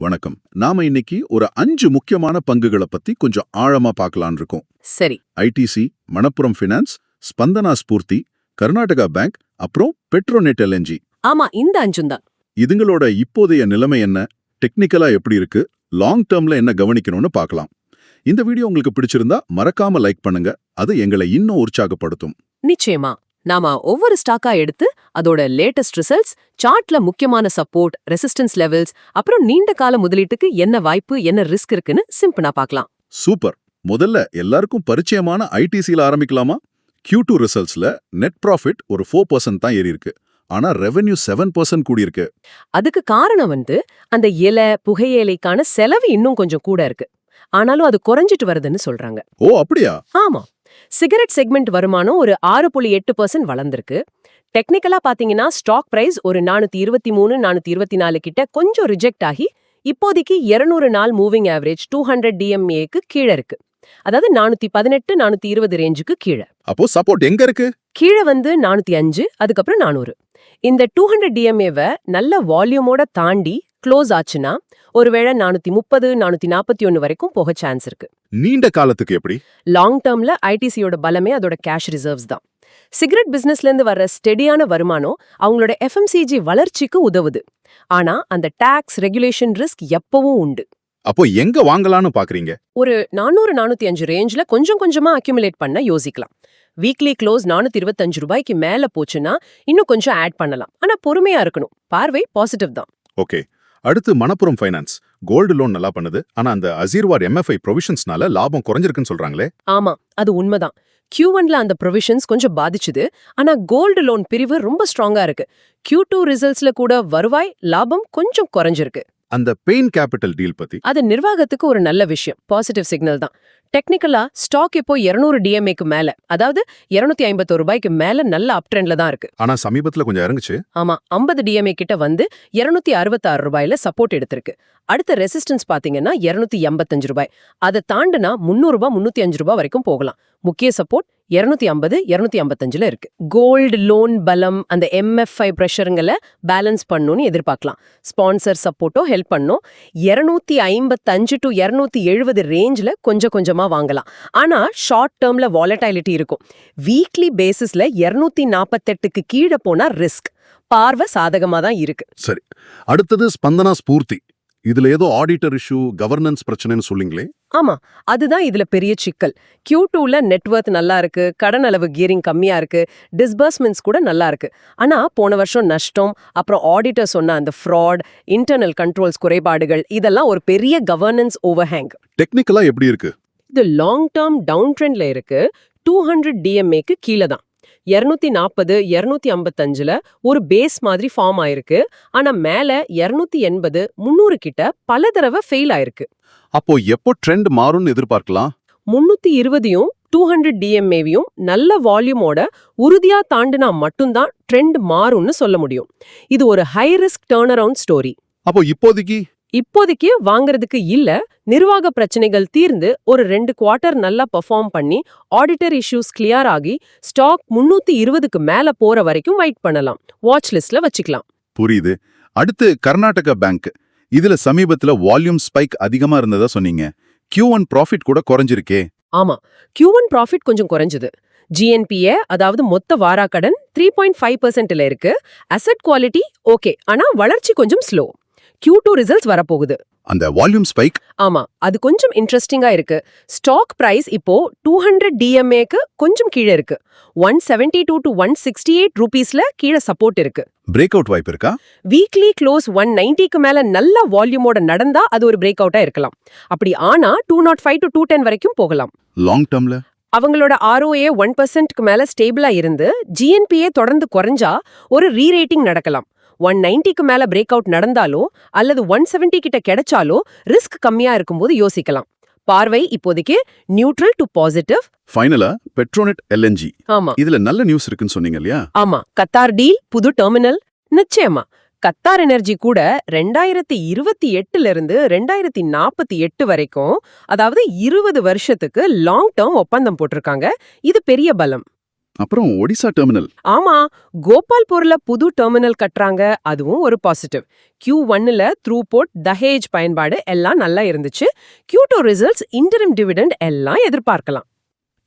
வணக்கம். நாம இன்னைக்கு ஒரு 5 முக்கியமான பங்குகளை பத்தி கொஞ்சம் ஆழமா பார்க்கலாம்னு இருக்கோம். சரி. ITC, Manappuram finance, Spandana Sphoorty, Karnataka bank, அப்புறம் பெட்ரோநெட் எல்என்ஜி. ஆமா, இந்த 5 தான். இதுங்களோட இப்போதைய நிலைமை என்ன, டெக்னிக்கலா எப்படி இருக்கு, லாங் டேர்ம்ல என்ன கவனிக்கணும்னு பார்க்கலாம். இந்த வீடியோ உங்களுக்கு பிடிச்சிருந்தா மறக்காம லைக் பண்ணுங்க. அது எங்களை இன்னும் உற்சாகப்படுத்தும். நிச்சயமா. நாம ஒவ்வொரு ஸ்டாக்கா எடுத்து அதோட லேட்டஸ்ட் ரிசல்ட்ஸ், சார்ட்ல முக்கியமான சப்போர்ட், ரெசிஸ்டன்ஸ் லெவல்ஸ், அப்புறம் நீண்ட கால முதலீட்டுக்கு என்ன வாய்ப்பு, என்ன ரிஸ்க் இருக்குன்னு சிம்பிளா பார்க்கலாம். சூப்பர். முதல்ல எல்லாருக்கும் பரிச்சயமான ஐடிசில ஆரம்பிக்கலாமா? Q2 ரிசல்ட்ஸ்ல நெட் ப்ராஃபிட் ஒரு 4% தான் ஏறி இருக்கு. ஆனா ரெவென்யூ 7% கூடி இருக்கு. அதுக்கு காரணம் அந்த புகையிலைக்கான செலவு இன்னும் கொஞ்சம் கூட இருக்கு. ஆனாலும் அது குறைஞ்சிட்டு வருதுன்னு சொல்றாங்க. ஓ, அப்படியா? ஆமா. சிகரெட் செக்மெண்ட் வருமானம் ஒரு 6.8% வளர்ந்திருக்கு. டெக்னிக்கலா பாத்தீங்கன்னா ஸ்டாக் பிரைஸ் ஒரு 423, 424 கிட்ட கொஞ்சம் ரிஜெக்ட் ஆகி இப்போதைக்கு 200 நாள் மூவிங் ஆவரேஜ் 200 DMAக்கு கீழே இருக்கு. அதாவது 418, 420 ரேஞ்சுக்கு கீழே. அப்போ சப்போர்ட் எங்க இருக்கு? கீழே 405, அதுக்கப்புறம் 400. இந்த 200 DMAவை நல்ல வால்யூமோட தாண்டி க்ளோஸ் ஆச்சுன்னா ஒருவேளை 430, 441 வரைக்கும் போக சான்ஸ் இருக்கு. நீண்ட காலத்துக்கு எப்படி? லாங் டேர்ம்ல ஐடிசியோட பலமே அதோட கேஷ் ரிசர்வ்ஸ் தான். சிகரெட் பிசினஸ்ல இருந்து வர்ற ஸ்டெடியான வருமானம் அவங்களோட FMCG வளர்ச்சிக்கு உதவுது. ஆனா அந்த டாக்ஸ் ரெகுலேஷன் ரிஸ்க் எப்பவும் உண்டு. அப்போ எங்க வாங்கலாம்னு பாக்குறீங்க? ஒரு 400, 405 ரேஞ்ச்ல கொஞ்சம் கொஞ்சமா அக்யூமுலேட் பண்ண யோசிக்கலாம். வீக்லி க்ளோஸ் 425 ரூபாய்க்கு மேல போச்சுன்னா இன்னும் கொஞ்சம் ஆட் பண்ணலாம். ஆனா பொறுமையா இருக்கணும். பார்வை பாசிட்டிவ் தான். ஓகே. அடுத்து மணப்புரம் ஃபைனான்ஸ். கோல்டு லோன் நல்லா பண்ணுது. ஆனா அந்த அசீர்வாட் MFI ப்ரொவிஷன்ஸ்னால லாபம் குறைஞ்சிருக்குன்னு சொல்றாங்களே. ஆமா, அது உண்மைதான். Q1ல அந்த ப்ரொவிஷன்ஸ் கொஞ்சம் பாதிச்சுது. ஆனா கோல்டு லோன் பிரிவு ரொம்ப ஸ்ட்ராங்கா இருக்கு. Q2 ரிசல்ட்ஸ்ல கூட வருவாய், லாபம் கொஞ்சம் குறைஞ்சிருக்கு. அந்த பெயின் கேபிட்டல் டீல் பத்தி? அது நிர்வாகத்துக்கு ஒரு நல்ல விஷயம், பாசிட்டிவ் சிக்னல் தான். டெக்னிக்கலா ஸ்டாக் இப்போ 200 DMAக்கு மேல, அதாவது 251 ரூபாய்க்கு மேல நல்ல அப் ட்ரெண்ட்ல தான் இருக்கு. ஆனா சமீபத்துல கொஞ்சம் இறங்குச்சு. ஆமா, 50 DMA கிட்ட 266 ரூபாயில சப்போர்ட் எடுத்திருக்கு. அடுத்த ரெசிஸ்டன்ஸ் பாத்தீங்கன்னா 285 ரூபாய். அதை தாண்டினா 300 ரூபாய், 305 ரூபாய் வரைக்கும் போகலாம். முக்கிய சப்போர்ட் 250, 255ல இருக்கு. கோல்டு லோன் பலம் அந்த MFI பிரஷருங்களை பேலன்ஸ் பண்ணுன்னு எதிர்பார்க்கலாம். ஸ்பான்சர் சப்போர்ட்டோ ஹெல்ப் பண்ணும். 255 to 270 ரேஞ்ச்ல கொஞ்சம் கொஞ்சமா வாங்கலாம். ஆனா ஷார்ட் டேர்ம்ல வாலடைலிட்டி இருக்கும். வீக்லி பேசிஸ்ல 248க்கு கீழே போனா ரிஸ்க். பார்வை சாதகமா தான் இருக்கு. சரி. அடுத்தது ஸ்பந்தனா ஸ்பூர்த்தி. இதுல ஏதோ ஆடிட்டர் இஷ்யூ, கவர்னன்ஸ் பிரச்சனைன்னு சொல்லிங்களே. ஆமா, அதுதான் இதுல பெரிய சிக்கல். Q2ல நெட்வொர்த் நல்லா இருக்கு, கடன் அளவு கியரிங் கம்மியா இருக்கு, டிஸ்பர்ஸ்மெண்ட்ஸ் கூட நல்லா இருக்கு. ஆனா போன வருஷம் நஷ்டம், அப்புறம் ஆடிட்டர் சொன்ன அந்த ஃப்ராட், இன்டர்னல் கண்ட்ரோல்ஸ் குறைபாடுகள், இதெல்லாம் ஒரு பெரிய கவர்னன்ஸ் ஓவர்ஹேங். டெக்னிக்கலா எப்படி இருக்கு? இது லாங் டேர்ம் டவுன் ட்ரெண்ட்ல இருக்கு. 200 DMAக்கு கீழே தான். 240, 255ல ஒரு பேஸ் மாதிரி ஃபார்ம் ஆயிருக்கு. ஆனா மேல 280, 300 கிட்ட பல தடவை ஃபெயில் ஆயிருக்கு. அப்போ எப்போ ட்ரெண்ட் மாறும்னு எதிர்பார்க்கலாம்? 320யும் 200 DMAவையும் நல்ல வால்யூமோட உறுதியா தாண்டினா மட்டும்தான் ட்ரெண்ட் மாறும்னு சொல்ல முடியும். இது ஒரு high risk turn around story. அப்போ இப்போதைக்கு வாங்குறதுக்கு இல்ல. நிர்வாக பிரச்சனைகள் தீர்ந்து ஒரு 2 குவார்ட்டர் நல்லா பெர்ஃபார்ம் பண்ணி ஆடிட்டர் இஷ்யூஸ் கிளியர் ஆகி ஸ்டாக் 320க்கு மேல போற வரைக்கும் வெயிட் பண்ணலாம். வாட்ச் லிஸ்ட்ல வச்சுக்கலாம். புரியுது. அடுத்து கர்நாடகா பேங்க். இதுல சமீபத்துல வால்யூம் ஸ்பைக் அதிகமா இருந்ததா சொன்னீங்க. Q1 ப்ராஃபிட் கூட குறைஞ்சிருக்கே. ஆமா, Q1 ப்ராஃபிட் கொஞ்சம் குறைஞ்சது. GNPA, அதாவது மொத்த வாராக்கடன் 3.5%ல இருக்கு. அசெட் குவாலிட்டி ஓகே, ஆனா வளர்ச்சி கொஞ்சம் ஸ்லோ. Q2 ரிசல்ட்ஸ் வரப்போகுது. அந்த வால்யூம் ஸ்பைக்? ஆமா, அது கொஞ்சம் இன்ட்ரெஸ்டிங்கா இருக்கு. ஸ்டாக் பிரைஸ் இப்போ 200 DMAக்கு கொஞ்சம் கீழே இருக்கு. 172 to 168 ரூபீஸ்ல கீழே சப்போர்ட் இருக்கு. பிரேக் அவுட் வாய்ப்பு இருக்கா? வீக்லி க்ளோஸ் 190க்கு மேல நல்ல வால்யூமோட நடந்தா அது ஒரு பிரேக் அவுட்டா இருக்கலாம். அப்படி ஆனா 205 to 210 வரைக்கும் போகலாம். லாங் டேர்ம்ல அவங்களோட ROA 1%க்கு மேல ஸ்டேபிளா இருந்து GNPA தொடர்ந்து குறைஞ்சா ஒரு ரீரேட்டிங் நடக்கலாம். 190க்கு மேல பிரேக் அவுட் நடந்தாலோ அல்லது 170 கிட்ட கிடைச்சாலோ ரிஸ்க் கம்மியா இருக்கும்போது யோசிக்கலாம். பார்வை இப்போதைக்கு நியூட்ரல் டு பாசிட்டிவ். ஃபைனலா பெட்ரோநெட் எல்என்ஜி. ஆமா, இதுல நல்ல நியூஸ் இருக்குன்னு சொன்னீங்க இல்லையா? ஆமா, கத்தார் டீல், புது டெர்மினல். நிச்சயமா கத்தார் எனர்ஜி கூட 2028ல இருந்து 2048 வரைக்கும், அதாவது 20 வருஷத்துக்கு லாங் டேர்ம் ஒப்பந்தம் போட்டிருக்காங்க. இது பெரிய பலம். அப்புறம் ஒடிசா டெர்மினல். ஆமா, கோபால்பூர்ல புது டெர்மினல் கட்டுறாங்க, அதுவும் ஒரு பாசிட்டிவ். Q1ல த்ரூபோர்ட், தஹேஜ் பயன்பாடு எல்லாம் நல்லா இருந்துச்சு. Q2 ரிசல்ட்ஸ், இன்டரிம் டிவிடெண்ட் எல்லாம் எதிர்பார்க்கலாம்.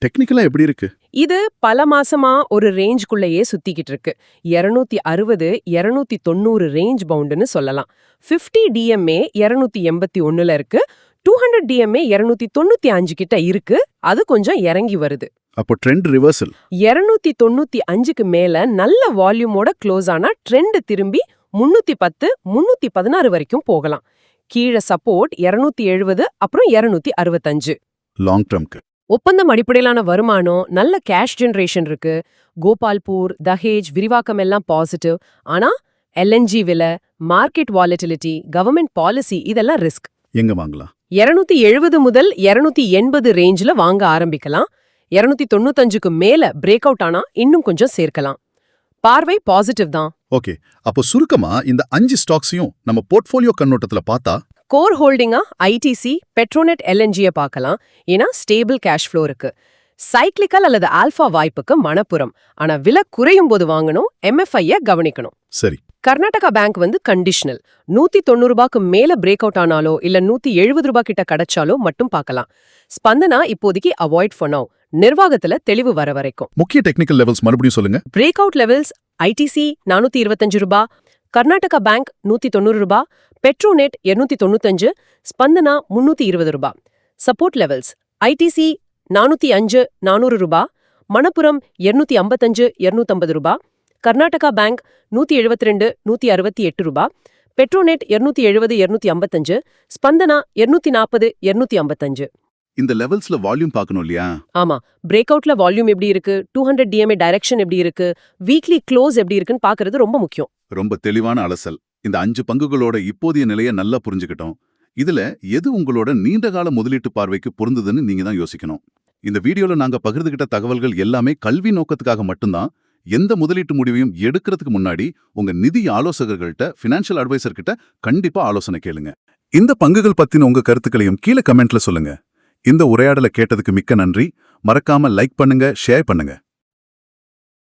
டெக்னிக்கலா எப்படி இருக்கு? இது பல மாசமா ஒரு ரேஞ்சுக்குள்ளேயே சுத்திக்கிட்டு இருக்கு. 260, 290 ரேஞ்ச் பவுண்டுன்னு சொல்லலாம். 50 DMA 281ல இருக்கு. 200 DMA 295 கிட்ட இருக்கு. அது கொஞ்சம் இறங்கி வருது. அப்போ ட்ரெண்ட் ரிவர்சல். 295க்கு மேல நல்ல வால்யூமோட க்ளோஸ் ஆனா ட்ரெண்ட் திரும்பி 310, 316 வரைக்கும் போகலாம். கீழே சப்போர்ட் 270, அப்புறம் 265. லாங் டேர்ம்க்கு. ஒப்பந்தம் அடிப்படையிலான வருமானம், நல்ல கேஷ் ஜெனரேஷன் இருக்கு. கோபால்பூர், தஹேஜ் விரிவாக்கம் எல்லாம் பாசிட்டிவ். ஆனா LNG விலை, மார்க்கெட் வாலட்டிலிட்டி, கவர்மெண்ட் பாலிசி இதெல்லாம் ரிஸ்க். எங்க வாங்கலாம்? 270 முதல் 280 ரேஞ்சில வாங்க ஆரம்பிக்கலாம். 295க்கு மேல பிரேக் அவுட் ஆனா இன்னும் கொஞ்சம் சேர்க்கலாம். பார்வை பாசிட்டிவ் தான். ஓகே, அப்போ சுருக்கமா இந்த 5 ஸ்டாக்ஸையும் நம்ம போர்ட்ஃபோலியோ கண்ணோட்டத்துல பார்த்தா கோர் ஹோல்டிங்கா ITC, பெட்ரோநெட், LNG-ய பார்க்கலாம். ஏன்னா ஸ்டேபிள் கேஷ் ஃப்ளோ இருக்கு. சைக்ளிக்கல் அல்லது ஆல்பா வாய்ப்புக்கு மணப்புறம். ஆனா விலை குறையும் போது வாங்கணும். MFI-ய கவனிக்கணும். சரி. கர்நாடகா பேங்க் வந்து கண்டிஷனல். 190 ரூபாய்க்கு மேல பிரேக் அவுட் ஆனாலோ இல்ல 170 ரூபாய் கிட்ட கிடைச்சாலோ மட்டும் பார்க்கலாம். ஸ்பந்தனா இப்போதைக்கு அவாய்ட் for now. நிர்வாகத்துல தெளிவு வர வரைக்கும். முக்கிய டெக்னிக்கல் லெவல்ஸ் மறுபடியும் சொல்லுங்க. பிரேக் அவுட் லெவல்ஸ்: ITC 425 ரூபாய், கர்நாடகா பேங்க் 190 ரூபாய், பெட்ரோநெட் 295, ஸ்பந்தனா 320 ரூபாய். சப்போர்ட் லெவல்ஸ்: ITC 405, 400 ரூபாய், மணப்புரம் 255, 250 ரூபாய், கர்நாடகா பேங்க் 172, 168 ரூபாய், பெட்ரோநெட் 270, 255, ஸ்பந்தனா 240, 255. இந்த லெவல்ஸ்ல வால்யூம் பார்க்கணும் இல்லையா? ஆமா, பிரேக் அவுட்ல வால்யூம் எப்படி இருக்கு, 200 DMA டைரக்ஷன் எப்படி இருக்கு, வீக்லி க்ளோஸ் எப்படி இருக்குன்னு பாக்குறது ரொம்ப முக்கியம். ரொம்ப தெளிவான அலசல். இந்த 5 பங்குகளோட இப்போதைய நிலையை நல்லா புரிஞ்சுக்கிட்டோம். இதுல எது உங்களோட நீண்டகால முதலீட்டு பார்வைக்கு பொருந்துதுன்னு நீங்க தான் யோசிக்கணும். இந்த வீடியோல நாங்க பகிர்ந்துகிட்ட தகவல்கள் எல்லாமே கல்வி நோக்கத்துக்காக மட்டும்தான். எந்த முதலீட்டு முடிவையும் எடுக்கிறதுக்கு முன்னாடி உங்க நிதி ஆலோசகர்கள்ட்ட, ஃபினான்ஷியல் அட்வைசர் கிட்ட கண்டிப்பா ஆலோசனை கேளுங்க. இந்த பங்குகள் பத்தின உங்க கருத்துக்களையும் கீழே கமெண்ட்ல சொல்லுங்க. இந்த உரையாடலை கேட்டதுக்கு மிக்க நன்றி. மறக்காம லைக் பண்ணுங்க, ஷேர் பண்ணுங்க.